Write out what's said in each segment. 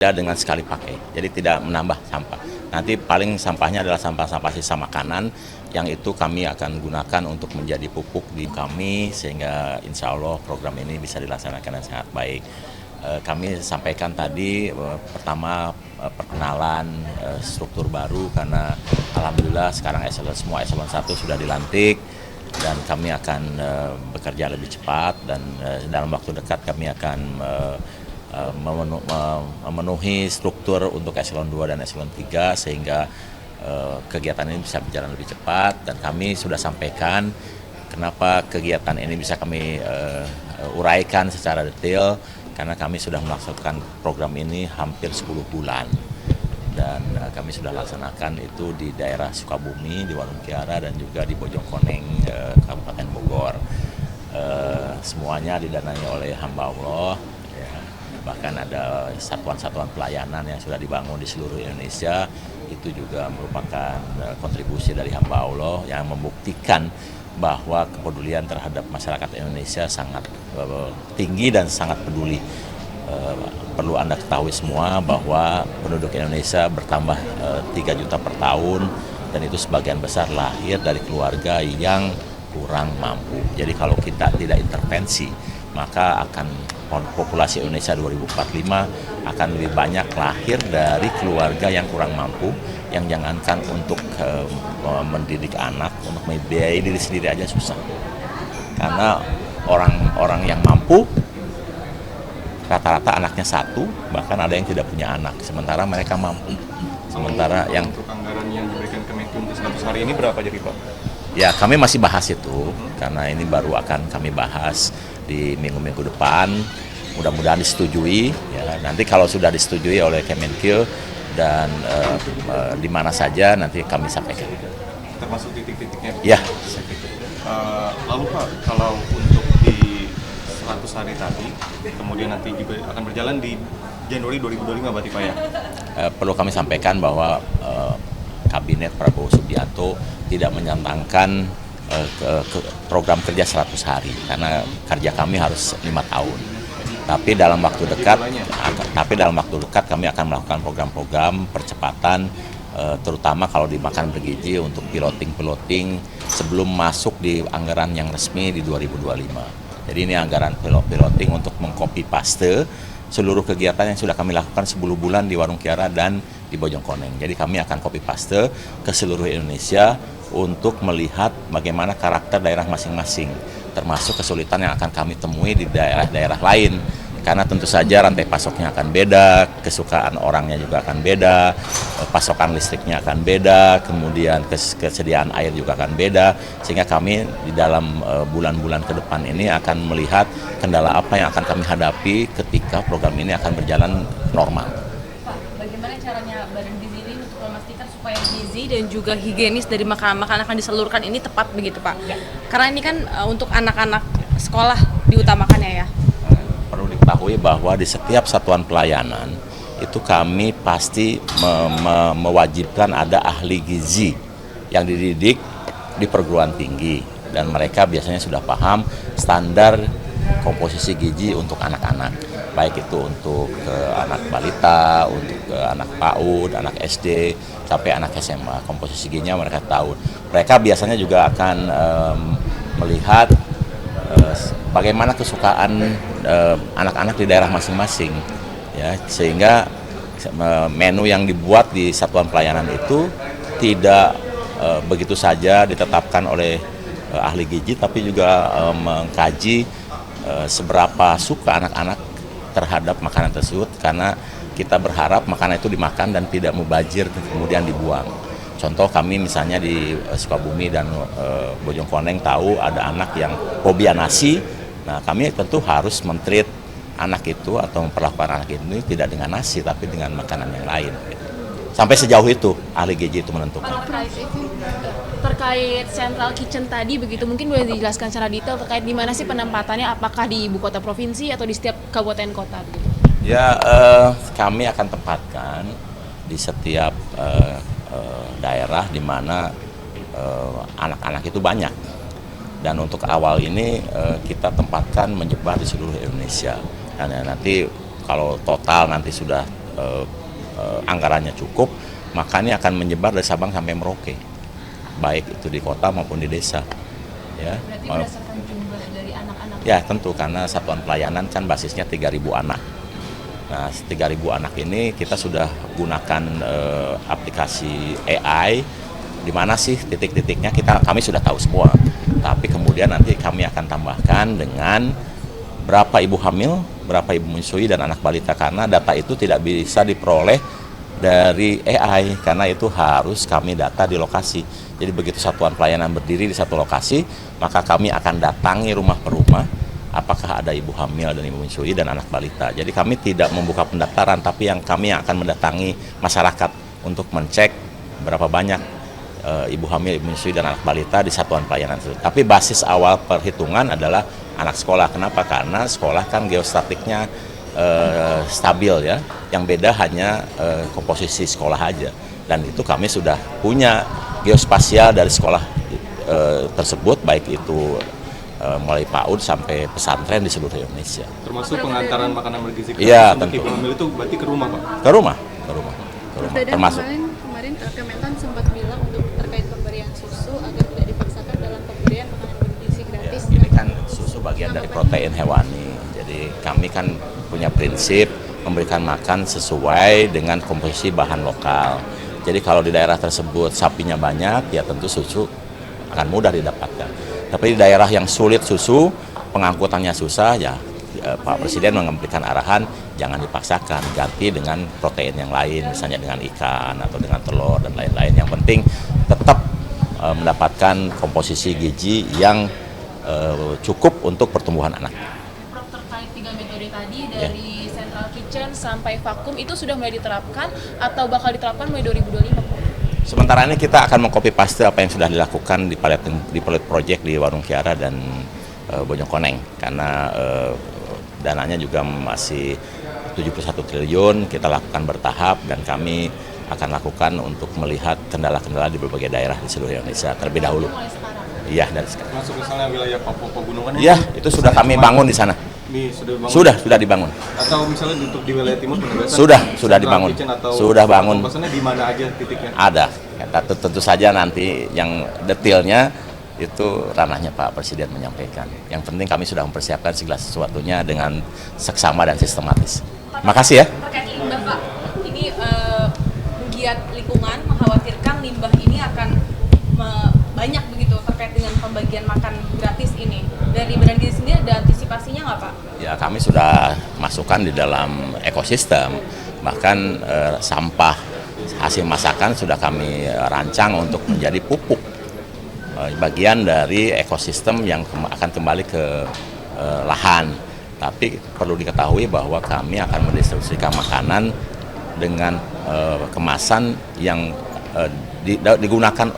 dengan sekali pakai, jadi tidak menambah sampah. Nanti paling sampahnya adalah sampah-sampah sisa makanan, yang itu kami akan gunakan untuk menjadi pupuk di kami, sehingga insya Allah program ini bisa dilaksanakan dengan sangat baik. Kami sampaikan tadi pertama perkenalan struktur baru, karena alhamdulillah sekarang semua eselon 1 sudah dilantik, dan kami akan bekerja lebih cepat, dan dalam waktu dekat kami akan memenuhi struktur untuk eselon 2 dan eselon 3 sehingga kegiatan ini bisa berjalan lebih cepat. Dan kami sudah sampaikan kenapa kegiatan ini bisa kami uraikan secara detail, karena kami sudah melaksanakan program ini hampir 10 bulan, dan kami sudah laksanakan itu di daerah Sukabumi, di Warung Kiara, dan juga di Bojongkoneng, Kabupaten Bogor. Semuanya didanai oleh hamba Allah. Bahkan ada satuan-satuan pelayanan yang sudah dibangun di seluruh Indonesia, itu juga merupakan kontribusi dari hamba Allah yang membuktikan bahwa kepedulian terhadap masyarakat Indonesia sangat tinggi dan sangat peduli. Perlu Anda ketahui semua bahwa penduduk Indonesia bertambah 3 juta per tahun, dan itu sebagian besar lahir dari keluarga yang kurang mampu. Jadi kalau kita tidak intervensi, maka akan populasi Indonesia 2045 akan lebih banyak lahir dari keluarga yang kurang mampu, yang jangankan untuk mendidik anak, untuk membiayai diri sendiri aja susah. Karena orang-orang yang mampu rata-rata anaknya 1, bahkan ada yang tidak punya anak, sementara mereka mampu. Sementara yang untuk anggaran yang diberikan Kemenku untuk 100 hari ini berapa jadi Pak? Ya, kami masih bahas itu, karena ini baru akan kami bahas di minggu-minggu depan. Mudah-mudahan disetujui. Ya, nanti kalau sudah disetujui oleh Kemenkeu dan di mana saja nanti kami sampaikan. Termasuk titik-titiknya? Ya. Lalu Pak, kalau untuk di 100 hari tadi, kemudian nanti juga akan berjalan di Januari 2025 berarti Pak ya? Perlu kami sampaikan bahwa Kabinet Prabowo Subianto tidak menyantangkan program kerja 100 hari, karena kerja kami harus 5 tahun. Tapi dalam waktu dekat kami akan melakukan program-program percepatan, terutama kalau di makan bergizi untuk piloting sebelum masuk di anggaran yang resmi di 2025. Jadi ini anggaran piloting untuk mengcopy paste seluruh kegiatan yang sudah kami lakukan 10 bulan di Warung Kiara dan di Bojongkoneng. Jadi kami akan copy paste ke seluruh Indonesia untuk melihat bagaimana karakter daerah masing-masing, termasuk kesulitan yang akan kami temui di daerah-daerah lain. Karena tentu saja rantai pasoknya akan beda, kesukaan orangnya juga akan beda, pasokan listriknya akan beda, kemudian kesediaan air juga akan beda, sehingga kami di dalam bulan-bulan ke depan ini akan melihat kendala apa yang akan kami hadapi ketika program ini akan berjalan normal. Pak, bagaimana caranya Badan Gizi ini untuk memastikan supaya gizi dan juga higienis dari makanan-makanan yang disalurkan ini tepat begitu Pak? Ya. Karena ini kan untuk anak-anak sekolah diutamakannya ya. Perlu diketahui bahwa di setiap satuan pelayanan itu kami pasti mewajibkan ada ahli gizi yang dididik di perguruan tinggi, dan mereka biasanya sudah paham standar komposisi gizi untuk anak-anak, baik itu untuk anak balita, untuk anak PAUD, anak SD, sampai anak SMA. Komposisi gizinya mereka tahu. Mereka biasanya juga akan melihat bagaimana kesukaan anak-anak di daerah masing-masing, ya, sehingga menu yang dibuat di satuan pelayanan itu tidak begitu saja ditetapkan oleh ahli gizi, tapi juga mengkaji seberapa suka anak-anak terhadap makanan tersebut, karena kita berharap makanan itu dimakan dan tidak mubazir kemudian dibuang. Contoh, kami misalnya di Sukabumi dan Bojongkoneng tahu ada anak yang fobia nasi. Nah, kami tentu harus men-treat anak itu atau memperlakukan anak itu tidak dengan nasi, tapi dengan makanan yang lain. Sampai sejauh itu ahli gizi itu menentukan. Terkait central kitchen tadi begitu, mungkin boleh dijelaskan secara detail terkait di mana sih penempatannya, apakah di ibu kota provinsi atau di setiap kabupaten kota begitu? Ya, kami akan tempatkan di setiap daerah di mana anak-anak itu banyak, dan untuk awal ini kita tempatkan menyebar di seluruh Indonesia, dan nanti kalau total nanti sudah anggarannya cukup, maka ini akan menyebar dari Sabang sampai Merauke, baik itu di kota maupun di desa. Ya, Berarti berdasarkan jumlah dari anak-anak. ya tentu karena satuan pelayanan kan basisnya 3.000 anak. Nah, 3.000 anak ini kita sudah gunakan aplikasi AI. Di mana sih titik-titiknya kami sudah tahu semua. Tapi kemudian nanti kami akan tambahkan dengan berapa ibu hamil, berapa ibu menyusui dan anak balita, karena data itu tidak bisa diperoleh dari AI karena itu harus kami data di lokasi. Jadi begitu satuan pelayanan berdiri di satu lokasi, maka kami akan datangi rumah per rumah apakah ada ibu hamil dan ibu menyusui dan anak balita. Jadi kami tidak membuka pendaftaran, tapi kami akan mendatangi masyarakat untuk mencek berapa banyak ibu hamil, ibu menyusui dan anak balita di satuan pelayanan itu. Tapi basis awal perhitungan adalah anak sekolah. Kenapa? Karena sekolah kan geostatiknya stabil ya. Yang beda hanya komposisi sekolah aja. Dan itu kami sudah punya geospasial dari sekolah tersebut, baik itu mulai PAUD sampai pesantren di seluruh Indonesia. Termasuk pengantaran makanan bergizi Iya, untuk tentu. ibu hamil itu berarti ke rumah, Pak? Ke rumah. Dadan, Termasuk. kemarin Kementan sempat bilang untuk terkait pemberian susu agar tidak dipaksakan dalam pemberian makanan bergizi gratis. Ya, ini kan susu bagian dari protein hewani. Jadi kami kan punya prinsip memberikan makan sesuai dengan komposisi bahan lokal. Jadi kalau di daerah tersebut sapinya banyak, ya tentu susu akan mudah didapatkan. Tapi di daerah yang sulit susu, pengangkutannya susah, ya Pak Presiden memberikan arahan jangan dipaksakan, ganti dengan protein yang lain, misalnya dengan ikan atau dengan telur dan lain-lain. Yang penting tetap mendapatkan komposisi gizi yang cukup untuk pertumbuhan anak. Prof, terkait 3 metode tadi dari Central Kitchen sampai vakum itu sudah mulai diterapkan atau bakal diterapkan mulai 2025? Sementara ini kita akan mengcopy paste apa yang sudah dilakukan di pilot project di Warung Kiara dan Bojongkoneng, karena dananya juga masih 71 triliun, kita lakukan bertahap dan kami akan lakukan untuk melihat kendala-kendala di berbagai daerah di seluruh Indonesia terlebih dahulu. Mulai sekarang. Iya, dari sekarang. Masuk misalnya wilayah Papua Pegunungan. Iya, itu sudah kami bangun di sana. Sudah dibangun. Atau misalnya untuk di wilayah timur penugasan. Sudah Central dibangun. Kitchen atau Sudah bangun. Maksudnya di mana aja titiknya? Ada. Tentu saja nanti yang detailnya itu ranahnya Pak Presiden menyampaikan. Yang penting kami sudah mempersiapkan segala sesuatunya dengan seksama dan sistematis. Makasih ya. Terkait limbah Pak, ini pegiat lingkungan mengkhawatirkan limbah ini akan banyak begitu terkait dengan pembagian makan gratis ini. Dari Badan Gizi sendiri ada antisipasinya nggak Pak? Ya, kami sudah masukkan di dalam ekosistem. Bahkan sampah hasil masakan sudah kami rancang untuk menjadi pupuk. Bagian dari ekosistem yang akan kembali ke lahan. Tapi perlu diketahui bahwa kami akan mendistribusikan makanan dengan kemasan yang digunakan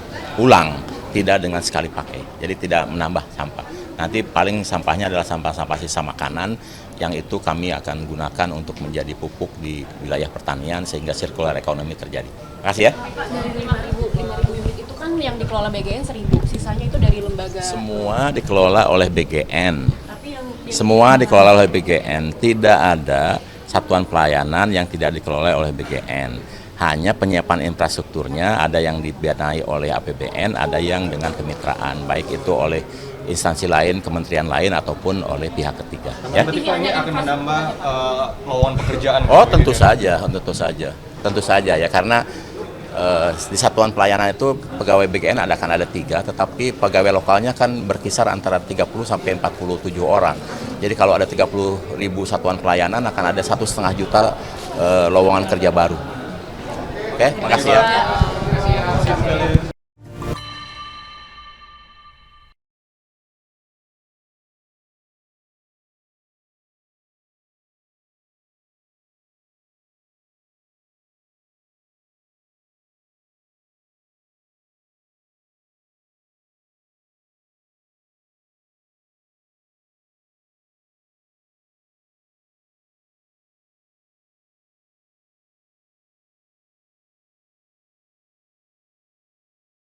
ulang, tidak dengan sekali pakai. Jadi tidak menambah sampah. Nanti paling sampahnya adalah sampah-sampah sisa makanan yang itu kami akan gunakan untuk menjadi pupuk di wilayah pertanian sehingga circular ekonomi terjadi. Terima kasih ya. Pak, dari 5.000 unit itu kan yang dikelola BGN 1.000, sisanya itu dari lembaga. Semua dikelola oleh BGN. Tapi yang Semua dikelola oleh BGN. Tidak ada satuan pelayanan yang tidak dikelola oleh BGN. Hanya penyiapan infrastrukturnya ada yang dibiayai oleh APBN, ada yang dengan kemitraan, baik itu oleh instansi lain, kementerian lain ataupun oleh pihak ketiga. Ya. Berarti Pak ini akan menambah lowongan pekerjaan. Oh, tentu saja ya, karena di satuan pelayanan itu pegawai BGN akan ada 3, tetapi pegawai lokalnya kan berkisar antara 30 sampai 47 orang. Jadi kalau ada 30.000 satuan pelayanan akan ada 1,5 juta lowongan kerja baru. Oke, makasih ya. Terima kasih sekali.